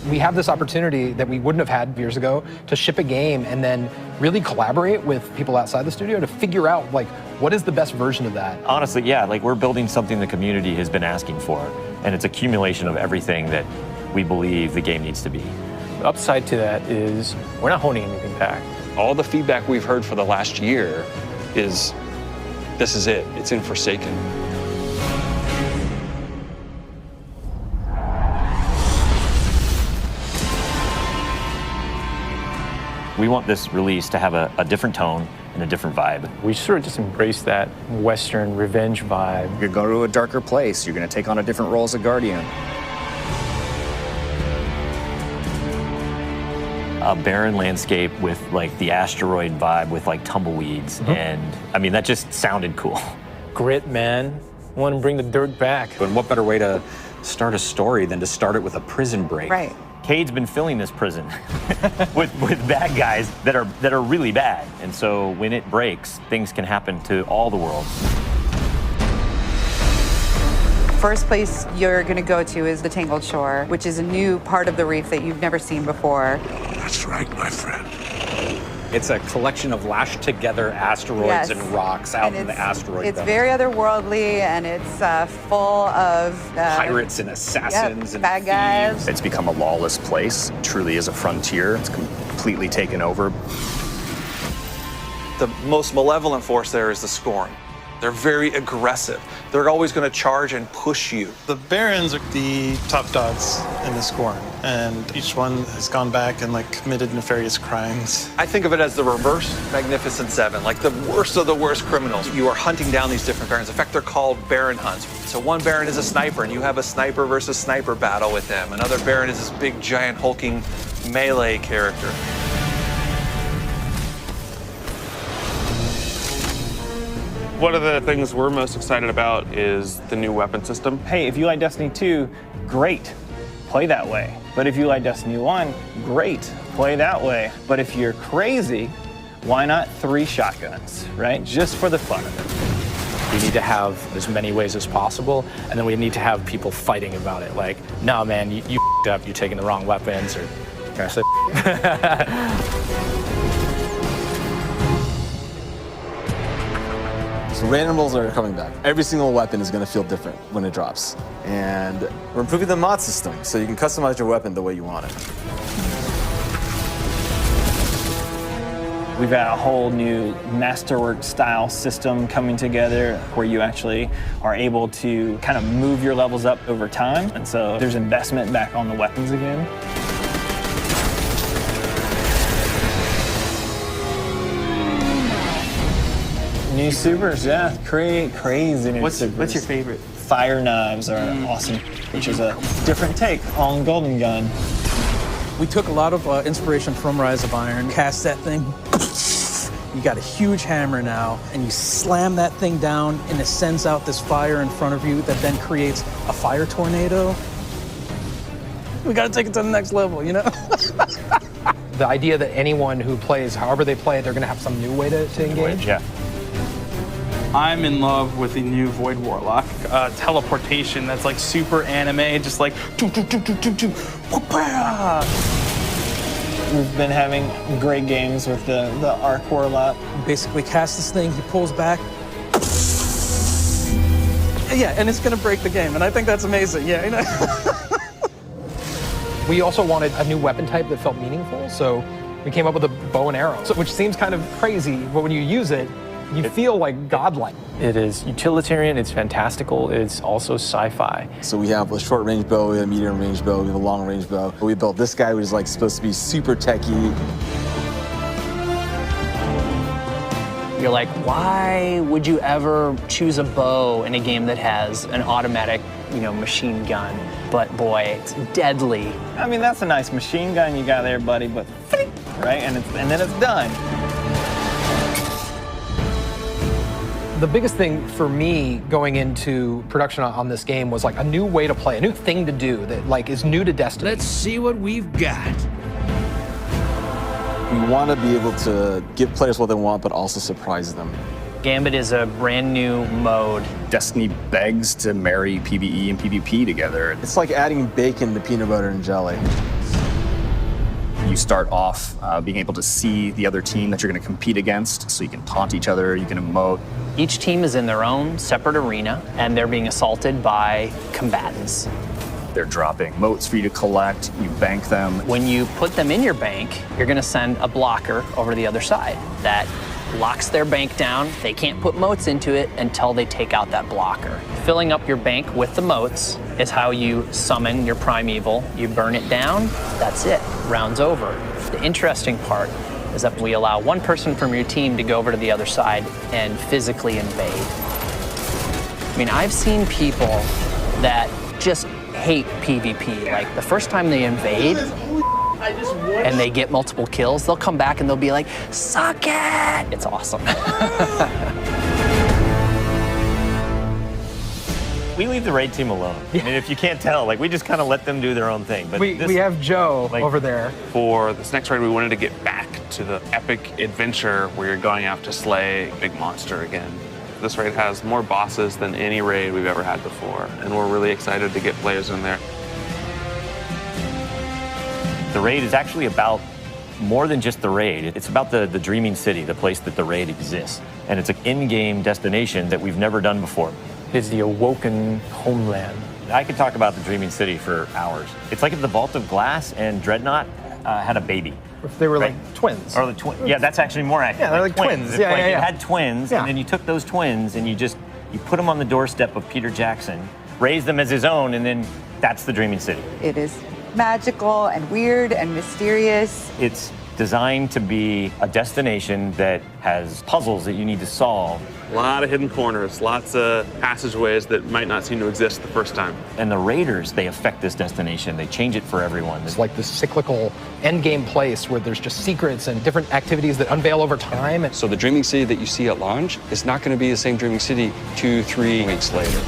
We have this opportunity that we wouldn't have had years ago to ship a game and then really collaborate with people outside the studio to figure out, like, what is the best version of that? Honestly, yeah, like we're building something the community has been asking for, and it's accumulation of everything that we believe the game needs to be. The upside to that is we're not holding anything back. All the feedback we've heard for the last year is, this is it, it's in Forsaken. We want this release to have a different tone and a different vibe. We sort of just embrace that Western revenge vibe. You're going to a darker place. You're going to take on a different role as a Guardian. A barren landscape with like the asteroid vibe with like tumbleweeds. And I mean, that just sounded cool. Grit, man. I want to bring the dirt back. And what better way to start a story than to start it with a prison break? Right. Cade's been filling this prison with bad guys that are really bad. And so when it breaks, things can happen to all the world. First place you're going to go to is the Tangled Shore, which is a new part of the reef that you've never seen before. That's right, my friend. It's a collection of lashed together asteroids and rocks out in the asteroid It's belt. very otherworldly, and it's full of pirates and assassins and bad guys. It's become a lawless place. It truly is a frontier. It's completely taken over. The most malevolent force there is the Scorn. They're very aggressive. They're always going to charge and push you. The Barons are the top dogs in the Scorn, and each one has gone back and like committed nefarious crimes. I think of it as the reverse Magnificent Seven, like the worst of the worst criminals. You are hunting down these different Barons. In fact, they're called Baron hunts. So one Baron is a sniper, and you have a sniper versus sniper battle with them. Another Baron is this big, giant, hulking melee character. One of the things we're most excited about is the new weapon system. Hey, if you like Destiny 2, great, play that way. But if you like Destiny 1, great, play that way. But if you're crazy, why not 3 shotguns, right? Just for the fun of it. We need to have as many ways as possible, and then we need to have people fighting about it. Like, no, man, you f***ed up, you're taking the wrong weapons, or can I say So randomables are coming back. Every single weapon is going to feel different when it drops. And we're improving the mod system, so you can customize your weapon the way you want it. We've got a whole new masterwork style system coming together where you actually are able to kind of move your levels up over time. And so there's investment back on the weapons again. New supers, yeah, crazy new supers. What's your favorite? Fire knives are awesome, which is a different take on Golden Gun. We took a lot of inspiration from Rise of Iron, cast that thing, you got a huge hammer now, and you slam that thing down and it sends out this fire in front of you that then creates a fire tornado. We gotta take it to the next level, you know? The idea that anyone who plays, however they play, they're gonna have some new way to engage. Yeah. I'm in love with the new Void Warlock. Teleportation that's like super anime, just like We've been having great games with the Arc Warlock. Basically cast this thing, he pulls back. Yeah, and it's gonna break the game, and I think that's amazing, yeah, you know? We also wanted a new weapon type that felt meaningful, so we came up with a bow and arrow, which seems kind of crazy, but when you use it, you feel like godlike. It is utilitarian, it's fantastical, it's also sci-fi. So we have a short range bow, we have a medium range bow, we have a long range bow. We built this guy, which is like supposed to be super techy. You're like, why would you ever choose a bow in a game that has an automatic, machine gun? But boy, it's deadly. I mean, that's a nice machine gun you got there, buddy, but right, and then it's done. The biggest thing for me going into production on this game was like a new way to play, a new thing to do that like is new to Destiny. Let's see what we've got. We want to be able to give players what they want, but also surprise them. Gambit is a brand new mode. Destiny begs to marry PvE and PvP together. It's like adding bacon to peanut butter and jelly. You start off being able to see the other team that you're going to compete against, so you can taunt each other, you can emote. Each team is in their own separate arena, and they're being assaulted by combatants. They're dropping motes for you to collect, you bank them. When you put them in your bank, you're gonna send a blocker over to the other side that locks their bank down. They can't put motes into it until they take out that blocker. Filling up your bank with the motes is how you summon your primeval. You burn it down, that's it, round's over. The interesting part is that we allow one person from your team to go over to the other side and physically invade. I mean, I've seen people that just hate PvP. Like, the first time they invade and they get multiple kills, they'll come back and they'll be like, suck it! It's awesome. We leave the raid team alone. I mean, if you can't tell, like, we just kind of let them do their own thing. But we have Joe over there. For this next raid, we wanted to get back to the epic adventure where you're going out to slay a big monster again. This raid has more bosses than any raid we've ever had before, and we're really excited to get players in there. The raid is actually about more than just the raid. It's about the Dreaming City, the place that the raid exists. And it's an in-game destination that we've never done before. It's the awoken homeland. I could talk about the Dreaming City for hours. It's like if the Vault of Glass and Dreadnought had a baby. If they were like twins. Or the yeah, that's actually more accurate. Yeah, they're like twins. If, Yeah, like, yeah, yeah. You had twins, and then you took those twins and you put them on the doorstep of Peter Jackson, raised them as his own, and then that's the Dreaming City. It is magical and weird and mysterious. It's designed to be a destination that has puzzles that you need to solve. A lot of hidden corners, lots of passageways that might not seem to exist the first time. And the raiders, they affect this destination. They change it for everyone. It's like this cyclical endgame place where there's just secrets and different activities that unveil over time. So the Dreaming City that you see at launch is not going to be the same Dreaming City 2-3 weeks later.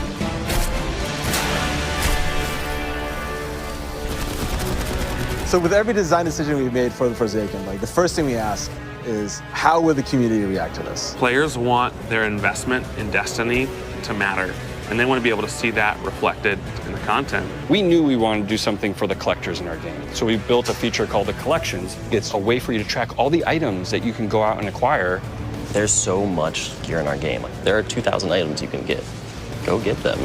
So with every design decision we made for the Forsaken, like the first thing we ask is how will the community react to this? Players want their investment in Destiny to matter, and they want to be able to see that reflected in the content. We knew we wanted to do something for the collectors in our game, so we built a feature called the Collections. It's a way for you to track all the items that you can go out and acquire. There's so much gear in our game. There are 2,000 items you can get. Go get them.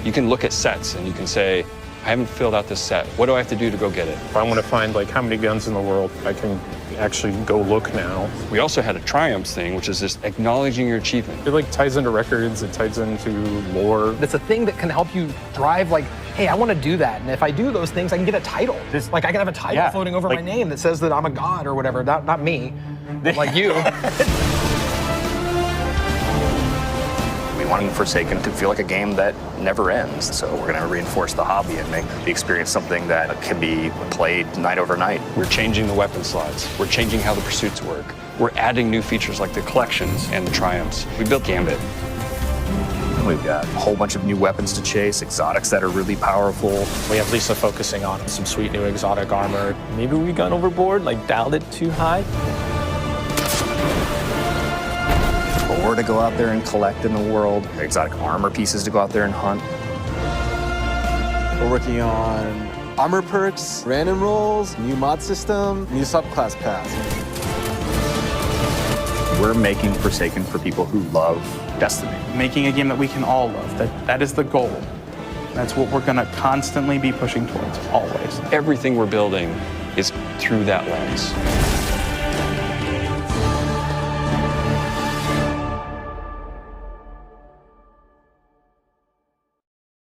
You can look at sets and you can say, I haven't filled out this set. What do I have to do to go get it? If I want to find like how many guns in the world, I can actually go look now. We also had a triumphs thing, which is just acknowledging your achievement. It like ties into records, it ties into lore. It's a thing that can help you drive like, hey, I want to do that. And if I do those things, I can get a title. Like I can have a title floating over my name that says that I'm a god or whatever. Not me, like you. We wanted Forsaken to feel like a game that never ends. So we're going to reinforce the hobby and make the experience something that can be played night over night. We're changing the weapon slots. We're changing how the pursuits work. We're adding new features like the collections and the triumphs. We built Gambit. We've got a whole bunch of new weapons to chase, exotics that are really powerful. We have Lisa focusing on some sweet new exotic armor. Maybe we got overboard, like dialed it too high. Ore to go out there and collect in the world, exotic armor pieces to go out there and hunt. We're working on armor perks, random rolls, new mod system, new subclass paths. We're making Forsaken for people who love Destiny. Making a game that we can all love, that is the goal. That's what we're gonna constantly be pushing towards, always. Everything we're building is through that lens.